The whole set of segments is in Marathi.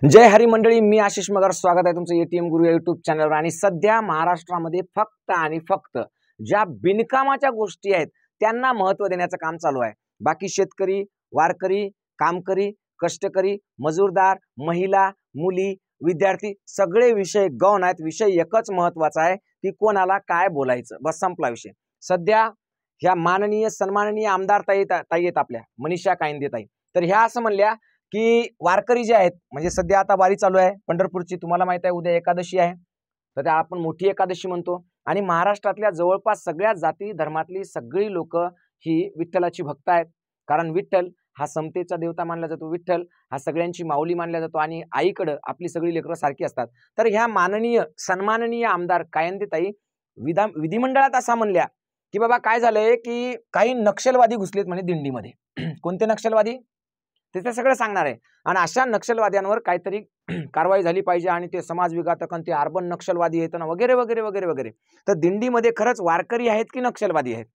जय हरी मंडळी, मी आशिष मगर स्वागत आहे तुमचं एटीएम गुरु या युट्यूब चॅनलवर। आणि सध्या महाराष्ट्रामध्ये फक्त आणि फक्त ज्या बिनकामाच्या गोष्टी आहेत त्यांना महत्त्व देण्याचं काम चालू आहे। बाकी शेतकरी, वारकरी, कामकरी, कष्टकरी, मजूरदार, महिला, मुली, विद्यार्थी सगळे विषय गौण आहेत। विषय एकच महत्त्वाचा आहे की कोणाला काय बोलायचं, बस संपला विषय। सध्या ह्या माननीय सन्माननीय आमदार ताई आहेत आपल्या मनीषा कायंदे ताई, तर ह्या असं म्हणल्या की वारकरी जे आहेत, म्हणजे सध्या आता वारी चालू आहे पंढरपूरची, तुम्हाला माहित आहे उद्या एकादशी आहे, तर त्या आपण मोठी एकादशी म्हणतो। आणि महाराष्ट्रातल्या जवळपास सगळ्या जाती धर्मातली सगळी लोक ही विठ्ठलाची भक्त आहेत, कारण विठ्ठल हा समतेचा देवता मानला जातो, विठ्ठल हा सगळ्यांची माऊली मानला जातो आणि आईकडे आपली सगळी लेकरं सारखी असतात। तर ह्या माननीय सन्माननीय आमदार कायंदे ताई विधिमंडळात असा म्हणल्या की बाबा काय झालंय की काही नक्षलवादी घुसलेत म्हणे दिंडीमध्ये। कोणते नक्षलवादी ते सगळं सांगणार आहे, आणि अशा नक्षलवाद्यांवर काहीतरी कारवाई झाली पाहिजे, आणि ते समाज विघातक आणि ते अर्बन नक्षलवादी आहेत ना, वगैरे वगैरे वगैरे वगैरे। तर दिंडीमध्ये खरंच वारकरी आहेत की नक्षलवादी आहेत,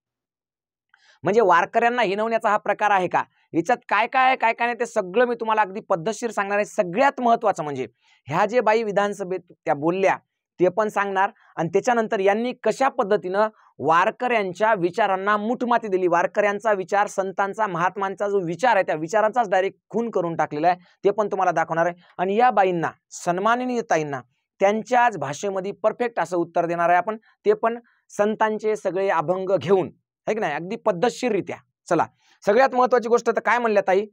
म्हणजे वारकऱ्यांना हिनवण्याचा हा प्रकार आहे का, याच्यात काय काय काय काय नाही ते सगळं मी तुम्हाला अगदी पद्धतशीर सांगणार आहे। सगळ्यात महत्त्वाचं म्हणजे ह्या जे बाई विधानसभेत त्या बोलल्या ते पण सांगणार, आणि त्याच्यानंतर यांनी कशा पद्धतीनं वारकऱ्यांच्या विचारांना मुठमाती दिली, वारकऱ्यांचा विचार, संतांचा, महात्मांचा जो विचार आहे त्या विचारांचाच डायरेक्ट खून करून टाकलेला आहे, ते पण तुम्हाला दाखवणार आहे। आणि या बाईंना, सन्माननीय ताईंना, त्यांच्याच भाषेमध्ये परफेक्ट असं उत्तर देणार आहे आपण, ते पण संतांचे सगळे अभंग घेऊन, है की नाही, अगदी पद्धतशीररित्या। चला, सगळ्यात महत्त्वाची गोष्ट तर काय म्हणल्या ताई,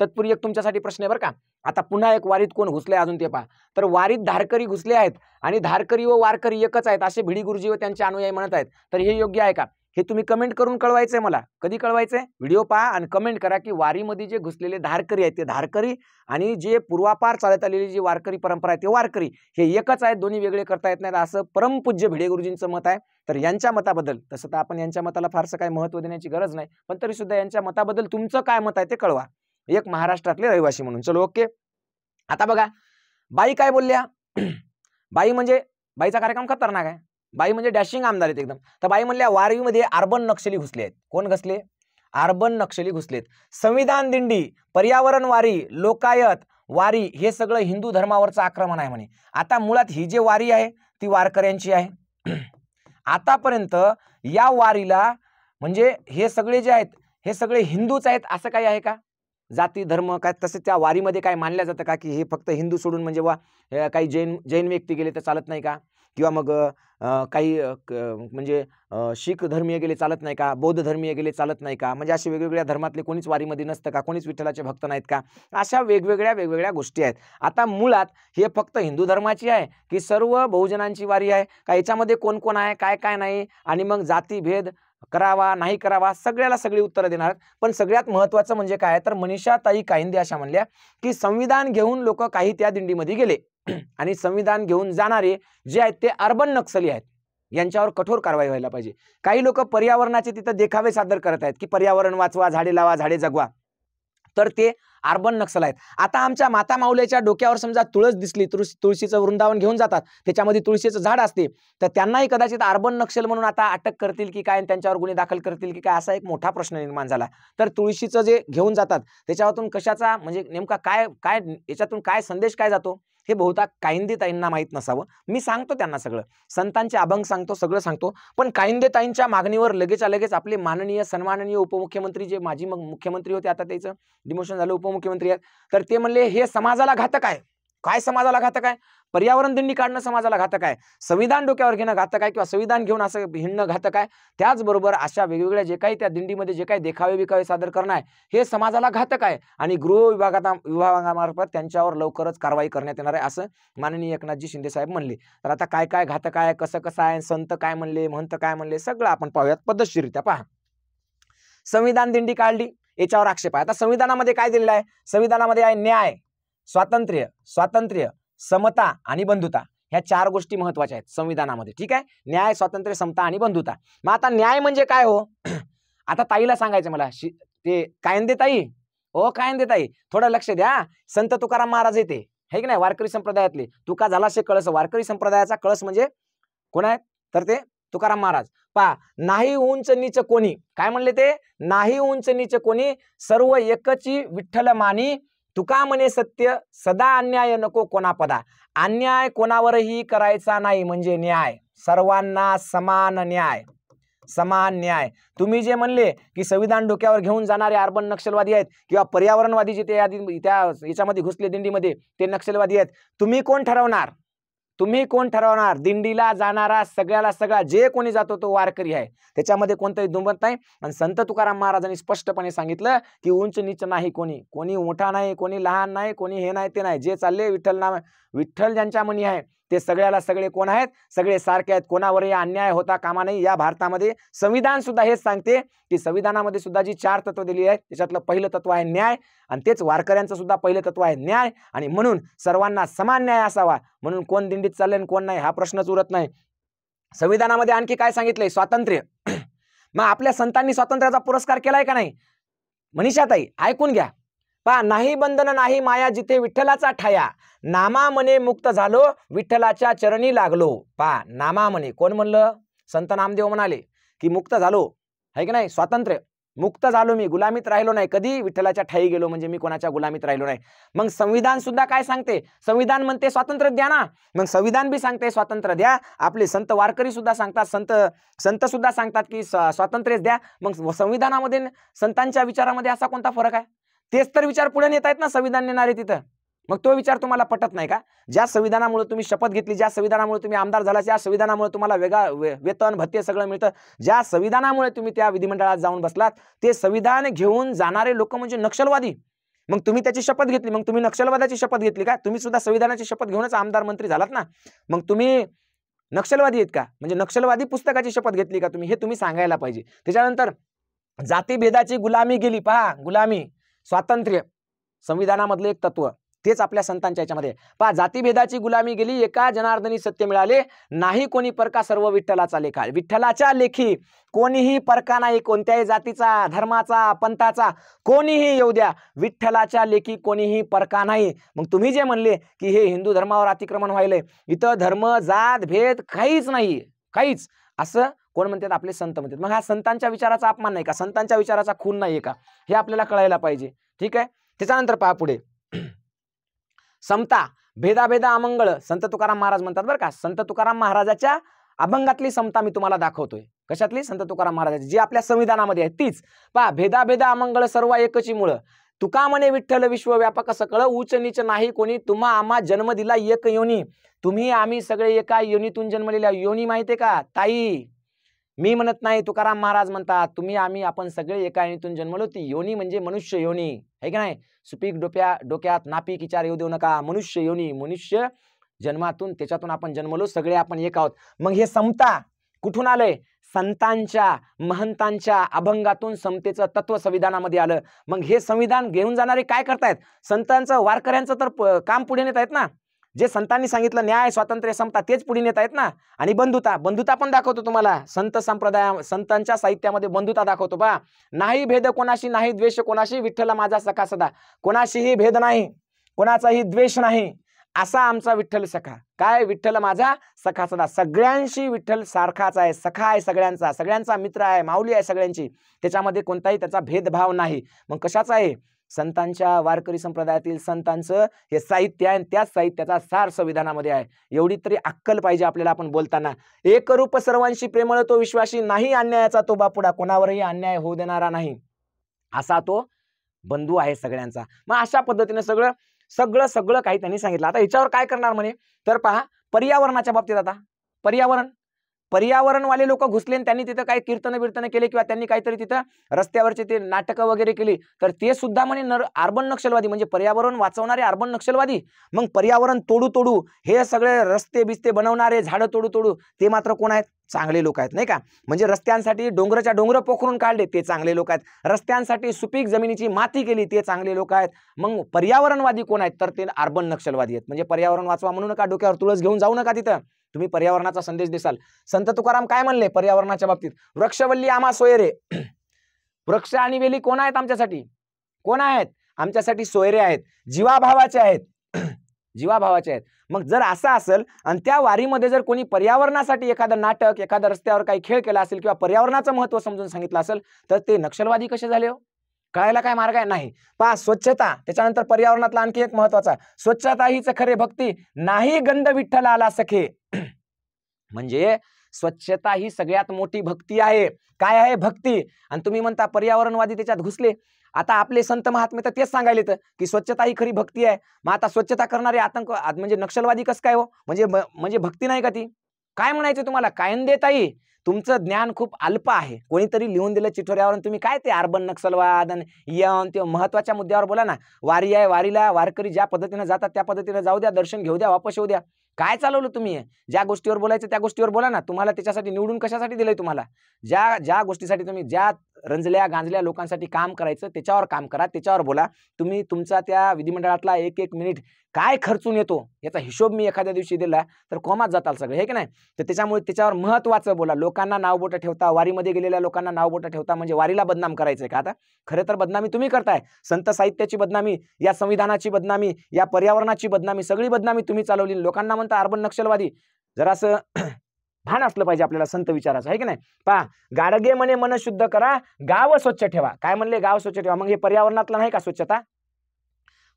तत्पूर्वी एक तुमच्यासाठी प्रश्न आहे बरं का। आता पुन्हा एक वारीत कोण घुसले अजून ते पहा, तर वारीत धारकरी घुसले आहेत, आणि धारकरी व वारकरी एकच आहेत असे भिडी गुरुजी व त्यांचे अनुयायी म्हणत आहेत। तर हे योग्य आहे का, हे तुम्ही कमेंट करून कळवायचंय मला। कधी कळवायचंय, व्हिडिओ पहा आणि कमेंट करा की वारीमध्ये जे घुसलेले धारकरी आहेत ते धारकरी, आणि जे पूर्वापार चालत आलेली जी वारकरी परंपरा आहे ते वारकरी, हे एकच आहेत, दोन्ही वेगळे करता येत नाहीत, असं परमपूज्य भिडे गुरुजींचं मत आहे। तर यांच्या मताबद्दल, तसं तर आपण यांच्या मताला फारसं काही महत्त्व देण्याची गरज नाही, पण तरी सुद्धा यांच्या मताबद्दल तुमचं काय मत आहे ते कळवा, एक महाराष्ट्रातले रहिवासी म्हणून। चलो ओके, आता बघा बाई काय बोलल्या। बाई म्हणजे, बाईचा कार्यक्रम खतरनाक आहे, बाई म्हणजे डॅशिंग आमदार आहेत एकदम। तर बाई म्हणल्या वारीमध्ये अर्बन नक्षली घुसले आहेत। कोण घुसले? अर्बन नक्षली घुसलेत। संविधान दिंडी, पर्यावरण वारी, लोकायत वारी हे सगळं हिंदू धर्मावरचं आक्रमण आहे म्हणे। आता मुळात ही जी वारी आहे ती वारकऱ्यांची आहे। आतापर्यंत या वारीला म्हणजे हे सगळे जे आहेत हे सगळे हिंदूच आहेत असं काही आहे का? जाती धर्म काय तसे त्या वारीमध्ये काय मानलं जातं का की हे फक्त हिंदू सोडून, म्हणजे वा काही जैन व्यक्ती गेले तर चालत नाही का, किंवा मग काही म्हणजे शीख धर्मीय गेले चालत नाही का, बौद्ध धर्मीय गेले चालत नाही का, म्हणजे असे वेगवेगळ्या धर्मातले कोणीच वारीमध्ये नसतं का, कोणीच विठ्ठलाचे भक्त नाहीत का, अशा वेगवेगळ्या गोष्टी आहेत। आता मुळात हे फक्त हिंदू धर्माची आहे की सर्व बहुजनांची वारी आहे का, याच्यामध्ये कोण कोण आहे, काय काय नाही, आणि मग जातीभेद करावा नाही करावा, सगळ्याला सगळी उत्तरं देणार। पण सगळ्यात महत्त्वाचं म्हणजे काय, तर मनीषा ताई कायंदे अशा म्हणल्या की संविधान घेऊन लोक काही त्या दिंडीमध्ये गेले, आणि संविधान घेऊन जाणारे जे आहेत ते अर्बन नक्सली आहेत, यांच्यावर कठोर कारवाई व्हायला पाहिजे। काही लोक पर्यावरणाचे तिथं देखावे सादर करत आहेत की पर्यावरण वाचवा, झाडे लावा, झाडे जगवा, तर ते अर्बन नक्सल आहेत। आता आमच्या माता माऊलीच्या डोक्यावर समजा तुळस दिसली, तुळशीचं वृंदावन घेऊन जातात, त्याच्यामध्ये तुळशीचं झाड असते, तर त्यांनाही कदाचित अर्बन नक्षल म्हणून आता अटक करतील की काय, त्यांच्यावर गुन्हे दाखल करतील की काय, असा एक मोठा प्रश्न निर्माण झाला। तर तुळशीचं जे घेऊन जातात त्याच्यातून कशाचा म्हणजे नेमका काय काय याच्यातून काय संदेश काय जातो हे बहुधा कायंदे ताईंना माहीत नसावं। मी सांगतो त्यांना सगळं, संतांचे अभंग सांगतो, सगळं सांगतो, पण कायंदे ताईंच्या मागणीवर लगेच आपले माननीय सन्माननीय उपमुख्यमंत्री जे माजी मुख्यमंत्री होते, आता त्याचं डिमोशन झालं, उपमुख्यमंत्री आहेत, तर ते म्हणले हे समाजाला घातक आहे। काय समाजाला घातक आहे? पर्यावरण दिंडी काढणं समाजाला घातक आहे, संविधान डोक्यावर घेणं घातक आहे, किंवा संविधान घेऊन असं हिंडणं घातक आहे, त्याचबरोबर अशा वेगवेगळ्या जे काही त्या दिंडीमध्ये जे काही देखावे बिखावे सादर करणं आहे हे समाजाला घातक आहे, आणि गृह विभागामार्फत त्यांच्यावर लवकरच कारवाई करण्यात येणार आहे, असं माननीय एकनाथजी शिंदे साहेब म्हणले। तर आता काय काय घातक आहे, कसं कसं आहे, संत काय म्हणले, महंत काय म्हणले, सगळं आपण पाहूयात पद्धतशीररित्या। पहा, संविधान दिंडी काढली, याच्यावर आक्षेप आहे। आता संविधानामध्ये काय दिलेलं आहे? संविधानामध्ये आहे न्याय, स्वातंत्र्य, समता आणि बंधुता, ह्या चार गोष्टी महत्वाच्या आहेत संविधानामध्ये, ठीक आहे। न्याय, स्वातंत्र्य, समता आणि बंधुता। मग आता न्याय म्हणजे काय हो? आता ताईला सांगायचं मला, ते कायंदे ताई, ओ कायंदे ताई थोडं लक्ष द्या, संत तुकाराम महाराज येते है की नाही, वारकरी संप्रदायातले, तुका झाला शे कळस, वारकरी संप्रदायाचा कळस म्हणजे कोण आहेत, तर ते तुकाराम महाराज। पहा, नाही उंच नीच कोणी, काय म्हणले ते, नाही उंच नीच कोणी, सर्व एकची विठ्ठल मानी, तुका म्हणे सत्य सदा अन्याय नको कोणापदा, अन्याय कोणावरही करायचा नाही म्हणजे न्याय, सर्वांना समान न्याय, समान न्याय. तुम्ही जे म्हणले की संविधान डोक्यावर घेऊन जाणारे अर्बन नक्षलवादी आहेत किंवा पर्यावरणवादी जे त्या याच्यामध्ये घुसले दिंडीमध्ये ते नक्षलवादी आहेत, तुम्ही कोण ठरवणार? तुम्ही कोण ठरवणार? दिंडीला जाणारा सगळ्याला सगळा जे कोणी जातो तो वारकरी आहे, त्याच्यामध्ये कोणतंही दुमत नाही. आणि संत तुकाराम महाराजांनी स्पष्टपणे सांगितलं की उंच नीच नाही कोणी, कोणी मोठा नाही, कोणी लहान नाही, कोणी हे नाही ते नाही, जे चालले विठ्ठल नाम, विठ्ठल ज्यांच्या मनी आहे ते सगळ्याला सगळे कोण आहेत? सगळे सारखे आहेत. कोणावरही अन्याय होता कामा नाही. या भारतामध्ये संविधान सुद्धा हेच सांगते की संविधानामध्ये सुद्धा जी 4 तत्व दिली आहेत त्याच्यातलं पहिलं तत्व आहे न्याय, आणि तेच वारकऱ्यांचं सुद्धा पहिलं तत्व आहे न्याय. आणि म्हणून सर्वांना समान न्याय असावा, म्हणून कोण दिंडीत चालले कोण नाही हा प्रश्नच उरत नाही. संविधानामध्ये आणखी काय सांगितलंय? स्वातंत्र्य. मग आपल्या संतांनी स्वातंत्र्याचा पुरस्कार केलाय का नाही? मनीषाताई ऐकून घ्या. पहा, नाही बंधन नाही माया जिथे विठ्ठलाचा ठाया, नामा म्हणे मुक्त झालो विठ्ठलाच्या चरणी लागलो. पहा, नामा म्हणे कोण म्हणलं? संत नामदेव म्हणाले की मुक्त झालो, आहे की नाही? स्वातंत्र्य, मुक्त झालो मी, गुलामीत राहिलो नाही. कधी? विठ्ठलाच्या ठाई गेलो, म्हणजे मी कोणाच्या गुलामीत राहिलो नाही. मग संविधान सुद्धा काय सांगते? संविधान म्हणते स्वातंत्र्य द्या ना, मग संविधान बी सांगते स्वातंत्र्य द्या. आपले संत वारकरी सुद्धा सांगतात, संत सुद्धा सांगतात की स्वातंत्र्य द्या. मग संविधानामध्ये संतांच्या विचारामध्ये असा कोणता फरक आहे? तेच तर विचार पुढे नेत आहेत ना संविधान नेणारे तिथं. मग तो विचार तुम्हाला पटत नाही का? ज्या संविधानामुळे तुम्ही शपथ घेतली, ज्या संविधानामुळे तुम्ही आमदार झाला, ज्या संविधानामुळे तुम्हाला वेतन भत्ते सगळं मिळतं, ज्या संविधानामुळे तुम्ही त्या विधिमंडळात जाऊन बसलात, ते संविधान घेऊन जाणारे लोक म्हणजे नक्षलवादी. मग तुम्ही त्याची शपथ घेतली, मग तुम्ही नक्षलवादाची शपथ घेतली का? तुम्ही सुद्धा संविधानाची शपथ घेऊनच आमदार मंत्री झालात ना, मग तुम्ही नक्षलवादी आहेत का? म्हणजे नक्षलवादी पुस्तकाची शपथ घेतली का तुम्ही? हे तुम्ही सांगायला पाहिजे. त्याच्यानंतर जातीभेदाची गुलामी गेली. पहा, गुलामी, स्वातंत्र्य संविधानामधले एक तत्व, तेच आपल्या संतांच्या याच्यामध्ये. पहा, जातीभेदाची गुलामी गेली, एका जनार्दनी सत्य मिळाले, नाही कोणी परका सर्व विठ्ठलाचा लेखा. विठ्ठलाच्या लेखी कोणीही परका नाही, कोणत्याही जातीचा, धर्माचा, पंथाचा, कोणीही येऊ द्या, विठ्ठलाच्या लेखी कोणीही परका नाही. मग तुम्ही जे म्हणले की हे हिंदू धर्मावर अतिक्रमण व्हायलंय, इथं धर्म जात भेद काहीच नाही, काहीच, असं कोण म्हणतात? आपले संत म्हणतात. मग हा संतांच्या विचाराचा अपमान नाही का? संतांच्या विचाराचा खून नाहीये का? हे आपल्याला कळायला पाहिजे. ठीक आहे. त्याच्यानंतर पहा पुढे, समता भेदाभेदा अमंगळ. संत तुकाराम महाराज म्हणतात बरं का, संत तुकाराम महाराजाच्या अभंगातली समता मी तुम्हाला दाखवतोय. कशातली? संत तुकाराम महाराजाची, जी आपल्या संविधानामध्ये आहे तीच. पहा, भेदाभेदा अमंगळ सर्व एकची मूळ, तुका म्हणे विठ्ठल विश्वव्यापक सकळ, उच्च नीच नाही कोणी, तुम्हा आम्हा जन्म दिला एक योनी. तुम्ही आम्ही सगळे एका योनीतून जन्मलेल्या. योनी माहितीये का ताई? मी म्हणत नाही, तुकाराम महाराज म्हणतात. तुम्ही आम्ही आपण सगळे एका योनीतून जन्मलो. ती योनी म्हणजे मनुष्य योनी, आहे की नाही? सुपीक डोक्यात नापीक विचार येऊ देऊ नका. मनुष्य योनी, मनुष्य जन्मातून, त्याच्यातून आपण जन्मलो, सगळे आपण एक आहोत. मग हे समता कुठून आलंय? संतांच्या महंतांच्या अभंगातून समतेचं तत्व संविधानामध्ये आलं. मग हे संविधान घेऊन जाणारे काय करतायत? संतांचं, वारकऱ्यांचं तर काम पुढे नेत आहेत ना. जे संतांनी सांगितलं न्याय, स्वातंत्र्य, समता, तेच पुढे नेत आहेत ना. आणि बंधुता, बंधुता पण दाखवतो तुम्हाला. संत संप्रदाय, संतांच्या साहित्यामध्ये बंधुता दाखवतो. बा, नाही भेद कोणाशी, नाही द्वेष कोणाशी, विठ्ठल माझा सखा सदा. कोणाशीही भेद नाही, कोणाचाही द्वेष नाही, असा आमचा विठ्ठल सखा. काय? विठ्ठल माझा सखा सदा. सगळ्यांशी विठ्ठल सारखाच आहे, सखा आहे सगळ्यांचा, सगळ्यांचा मित्र आहे, माऊली आहे सगळ्यांची. त्याच्यामध्ये कोणताही त्याचा भेदभाव नाही. मग कशाचा आहे? संतांच्या, वारकरी संप्रदायातील संतांचं हे साहित्य आहे, त्याच साहित्याचा सार संविधानामध्ये आहे. एवढी तरी अक्कल पाहिजे आपल्याला आपण बोलताना. एक रूप सर्वांशी प्रेमळ तो विश्वासी, नाही अन्यायाचा तो बापुडा, कोणावरही अन्याय होऊ देणारा नाही, असा तो बंधू आहे सगळ्यांचा. मग अशा पद्धतीने सगळं सगळं सगळं काही त्यांनी सांगितलं. आता याच्यावर काय करणार म्हणे? तर पहा, पर्यावरणाच्या बाबतीत, आता पर्यावरणवाले लोक घुसले आणि त्यांनी तिथं काही कीर्तन बिर्तन केले किंवा त्यांनी काहीतरी तिथं रस्त्यावरचे ते नाटकं वगैरे केली, तर ते सुद्धा म्हणे अर्बन नक्षलवादी, म्हणजे पर्यावरण वाचवणारे अर्बन नक्षलवादी. मग पर्यावरण तोडू हे सगळे रस्ते बिस्ते बनवणारे, झाडं तोडू ते मात्र कोण आहेत? चांगले लोक आहेत, नाही का? म्हणजे रस्त्यांसाठी डोंगराच्या डोंगर पोखरून काढले, ते चांगले लोक आहेत. रस्त्यांसाठी सुपीक जमिनीची माती केली, ते चांगले लोक आहेत. मग पर्यावरणवादी कोण आहेत? तर ते अर्बन नक्षलवादी आहेत. म्हणजे पर्यावरण वाचवा म्हणू नका, डोक्यावर तुळस घेऊन जाऊ नका, तिथं तुम्ही पर्यावरणाचा संदेश देसाल. संत तुकाराम काय म्हणले पर्यावरणाच्या बाबतीत? वृक्षवल्ली आम्हा सोयरे. वृक्ष आणि वेली कोण आहेत आमच्यासाठी? कोण आहेत? आमच्यासाठी सोयरे आहेत, जीवाभावाचे आहेत, जीवाभावाचे आहेत. मग जर असं असेल आणि त्या वारीमध्ये जर कोणी पर्यावरणासाठी एखादं नाटक, एखाद्या रस्त्यावर काही खेळ केला असेल किंवा पर्यावरणाचं महत्त्व समजून सांगितलं असेल, तर ते नक्षलवादी कसे झाले हो? कळायला काय मार्ग आहे? नाही. पहा, स्वच्छता, त्याच्यानंतर पर्यावरणातला आणखी एक महत्वाचा, स्वच्छता हीच खरे भक्ती, नाही गंध विठ्ठलाला सखे. म्हणजे स्वच्छता ही सगळ्यात मोठी भक्ती आहे. काय आहे? भक्ती. आणि तुम्ही म्हणता पर्यावरणवादी त्याच्यात घुसले. आता आपले संत महात्मे तर तेच सांगायले तर की स्वच्छता ही खरी भक्ती आहे. मग आता स्वच्छता करणारे आतंक म्हणजे नक्षलवादी कसं काय हो? म्हणजे भक्ती नाही का ती? काय म्हणायचं तुम्हाला? कायंदेताई, तुमचं ज्ञान खूप अल्प आहे. कोणीतरी लिहून दिलं चिठोऱ्यावर, तुम्ही काय ते अर्बन नक्षलवाद आणि ते महत्वाच्या मुद्द्यावर बोला ना. वारी आहे, वारीला वारकरी ज्या पद्धतीने जातात त्या पद्धतीने जाऊ द्या, दर्शन घेऊ द्या, वापस येऊ द्या. काय चालवलं तुम्ही? ज्या गोष्टीवर बोलायचं त्या गोष्टीवर बोला ना. तुम्हाला त्याच्यासाठी निवडून कशासाठी दिलंय तुम्हाला? ज्या गोष्टीसाठी तुम्ही ज्या रंजल्या गांजल्या लोकांसाठी काम करायचं त्याच्यावर काम करा, त्याच्यावर बोला. तुम्ही तुमचा त्या विधिमंडळातला एक एक मिनिट काय खर्चून येतो याचा हिशोब मी एखाद्या दिवशी दिला तर कोमात जाताल सगळे, हे की नाही? तर त्याच्यामुळे त्याच्यावर महत्वाचं बोला. लोकांना नावबोटं ठेवता, वारीमध्ये गेलेल्या लोकांना नावबोटं ठेवता म्हणजे वारीला बदनाम करायचंय का? आता खरं तर बदनामी तुम्ही करताय. संत साहित्याची बदनामी, या संविधानाची बदनामी, या पर्यावरणाची बदनामी, सगळी बदनामी तुम्ही चालवली. लोकांना म्हणता अर्बन नक्षलवादी. जरासं भान असलं पाहिजे आपल्याला संत विचाराचं, आहे की नाही? पहा, गाडगे म्हणे मन शुद्ध करा, गाव स्वच्छ ठेवा. काय म्हणले? गाव स्वच्छ ठेवा. मग हे पर्यावरणातलं नाही का स्वच्छता?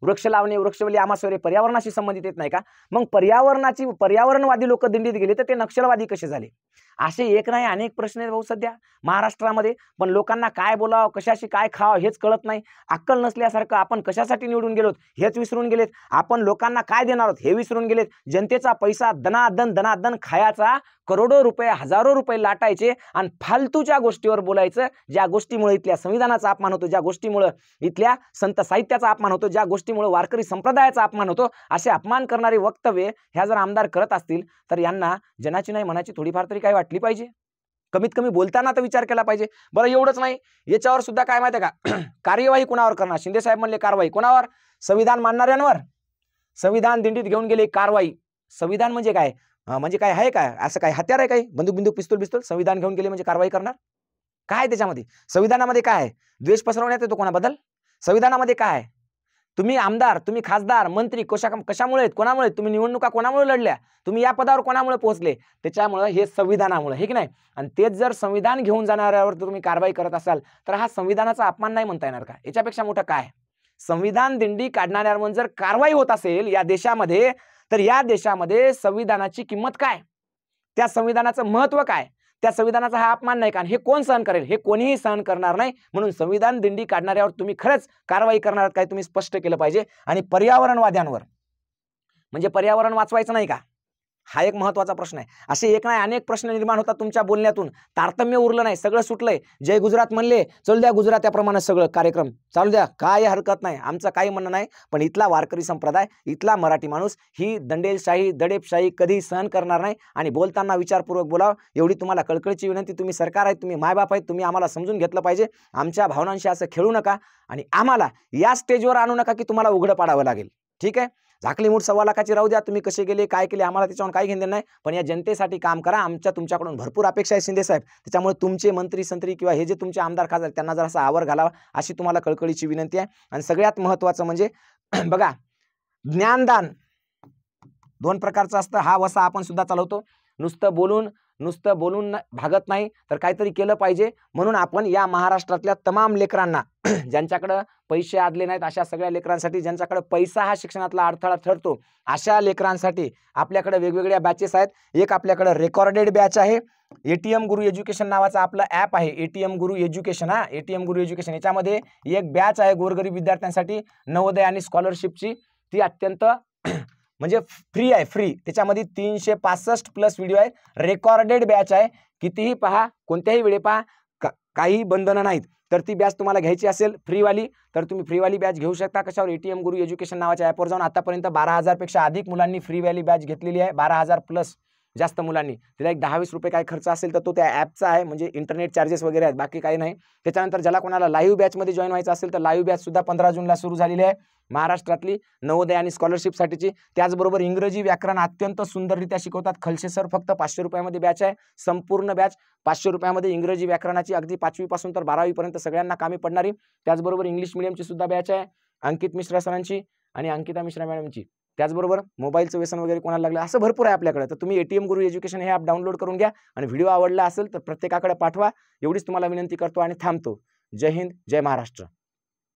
वृक्ष लावणे, वृक्षवल्ली, आमासवरे पर्यावरणाशी संबंधित येत नाही का? मग पर्यावरणवादी लोक दिंडीत गेले तर ते नक्षलवादी कसे झाले? असे एक नाही अनेक प्रश्न आहेत भाऊ सध्या महाराष्ट्रामध्ये. पण लोकांना काय बोलावं, कशाशी काय खावं हेच कळत नाही. अक्कल नसल्यासारखं आपण कशासाठी निवडून गेलोत हेच विसरून गेलेत. आपण लोकांना काय देणार आहोत हे विसरून गेलेत. जनतेचा पैसा दनादन खायचा, करोडो रुपये, हजारो रुपये लाटायचे आणि फालतूच्या गोष्टीवर बोलायचं, ज्या गोष्टीमुळे इथल्या संविधानाचा अपमान होतो, ज्या गोष्टीमुळे इथल्या संत साहित्याचा अपमान होतो, ज्या गोष्टीमुळे वारकरी संप्रदायाचा अपमान होतो. असे अपमान करणारे वक्तव्य ह्या जर आमदार करत असतील तर यांना जनाची नाही मनाची थोडीफार तरी काय वाटली पाहिजे. कमीत कमी बोलताना तर विचार केला पाहिजे. बरं, एवढंच नाही, याच्यावर सुद्धा काय माहिती आहे का? कार्यवाही कुणावर करणार? शिंदे साहेब म्हणले कारवाई कोणावर? संविधान मानणाऱ्यांवर. संविधान दिंडीत घेऊन गेले, कारवाई. संविधान म्हणजे काय? म्हणजे काय आहे काय? असं काय हत्यार आहे काही? बंदूक पिस्तूल संविधान घेऊन गेले म्हणजे कारवाई करणार? काय त्याच्यामध्ये? संविधानामध्ये काय आहे? द्वेष पसरवण्यात येतो कोणाबद्दल? संविधानामध्ये काय आहे? तुम्ही आमदार, तुम्ही खासदार, मंत्री कशामुळे आहेत? कोणामुळे? तुम्ही निवडणुका कोणामुळे लढल्या? तुम्ही या पदावर कोणामुळे पोहोचले? त्याच्यामुळे हे संविधानामुळे, हे की नाही? आणि तेच जर संविधान घेऊन जाणाऱ्यावर तुम्ही कारवाई करत असाल तर हा संविधानाचा अपमान नाही म्हणता येणार का? याच्यापेक्षा मोठं काय? संविधान दिंडी काढणाऱ्यांवर जर कारवाई होत असेल या देशामध्ये तर या देशामध्ये संविधानाची किंमत काय? त्या संविधानाचं महत्व काय? त्या संविधानाचा हा अपमान नाही का? हे कोण सहन करेल? हे कोणीही सहन करणार नाही. म्हणून संविधान दिंडी काढणाऱ्यावर तुम्ही खरंच कारवाई करणार आहात काय तुम्ही स्पष्ट केलं पाहिजे. आणि पर्यावरणवाद्यांवर म्हणजे पर्यावरण वाचवायचं नाही का? हा एक महत्वाचा प्रश्न आहे. असे एक नाही अनेक प्रश्न निर्माण होतात तुमच्या बोलण्यातून. तारतम्य उरलं नाही, सगळं सुटलंय. जय गुजरात म्हणले, चल द्या गुजरात्याप्रमाणे सगळं कार्यक्रम चालू द्या, काय हरकत नाही, आमचं काही म्हणणं नाही. पण इथला वारकरी संप्रदाय, इथला मराठी माणूस ही दंडेलशाही दडेपशाही कधी सहन करणार नाही. आणि बोलताना विचारपूर्वक बोलावं एवढी तुम्हाला कळकळीची विनंती. तुम्ही सरकार आहेत, तुम्ही मायबाप आहेत, तुम्ही आम्हाला समजून घेतलं पाहिजे. आमच्या भावनांशी असं खेळू नका आणि आम्हाला या स्टेजवर आणू नका की तुम्हाला उघडं पाडावं लागेल. ठीक आहे? झाकली मूठ 1.25 लाखाची राहू द्या, तुम्ही कसे गेले काय केले आम्हाला त्याच्यावर काही घेणं नाही. पण या जनतेसाठी काम करा. तुमच्याकडून भरपूर अपेक्षा आहे शिंदे साहेब. त्याच्यामुळे तुमचे मंत्री संत्री किंवा हे जे तुमचे आमदार खासदार त्यांना जर असा आवर घालावा अशी तुम्हाला कळकळीची विनंती आहे. आणि सगळ्यात महत्त्वाचं म्हणजे बघा, ज्ञानदान 2 प्रकारचं असतं. हा वसा आपण सुद्धा चालवतो. नुसतं बोलून भागत नाही तर काहीतरी केलं पाहिजे. म्हणून आपण या महाराष्ट्रातल्या तमाम लेकरांना ज्यांच्याकडे पैसे आदले नाहीत अशा सगळ्या लेकरांसाठी, ज्यांच्याकडे पैसा हा शिक्षणातला अडथळा ठरतो अशा लेकरांसाठी आपल्याकडे वेगवेगळ्या बॅचेस आहेत. एक आपल्याकडे रेकॉर्डेड बॅच आहे. एटीएम गुरु एज्युकेशन नावाचा आपला ॲप आहे. एटीएम गुरु एज्युकेशन. एटीएम गुरु एज्युकेशन याच्यामध्ये एक बॅच आहे गोरगरीब विद्यार्थ्यांसाठी नवोदय आणि स्कॉलरशिपची. ती अत्यंत म्हणजे फ्री आहे, फ्री. त्याच्यामध्ये 365+ व्हिडिओ आहे. रेकॉर्डेड बॅच आहे. कितीही पहा, कोणत्याही वेळी पहा, काही बंधनं नाहीत. तर ती बॅच तुम्हाला घ्यायची असेल फ्रीवाली तर तुम्ही फ्रीवाली बॅच घेऊ शकता. कशावर? एटीएम गुरु एज्युकेशन नावाच्या ॲपवर जाऊन. आतापर्यंत 12,000 पेक्षा अधिक मुलांनी फ्रीवाली बॅच घेतलेली आहे. 12,000+ जास्त मुलांनी. तिला एक 10-20 रुपये काय खर्च असेल तर तो त्या ॲपचा आहे. म्हणजे इंटरनेट चार्जेस वगैरे आहेत, बाकी काही नाही. त्याच्यानंतर ज्याला कोणाला लाईव्ह बॅचमध्ये जॉईन व्हायचं असेल तर लाईव्ह बॅच सुद्धा 15 जूनला सुरू झालेली आहे महाराष्ट्रातली नवोदय आणि स्कॉलरशिपसाठीची. त्याचबरोबर इंग्रजी व्याकरण अत्यंत सुंदररित्या शिकवतात खलसे सर. फक्त 500 रुपयामध्ये बॅच आहे. संपूर्ण बॅच 500 रुपयामध्ये इंग्रजी व्याकरणाची अगदी 5वी पासून तर 12वी पर्यंत सगळ्यांना कामी पडणारी. त्याचबरोबर इंग्लिश मिडियमची सुद्धा बॅच आहे. अंकित मिश्रा सरांची आणि अंकिता मिश्रा मॅडमची. त्याचबरोबर मोबाईलचं व्यसन वगैरे कोणाला लागलं असं भरपूर आहे आपल्याकडे. तर तुम्ही एटीएम गुरु एज्युकेशन हे ॲप डाउनलोड करून घ्या आणि व्हिडिओ आवडला असेल तर प्रत्येकाकडे पाठवा. एवढीच तुम्हाला विनंती करतो आणि थांबतो. जय हिंद, जय महाराष्ट्र.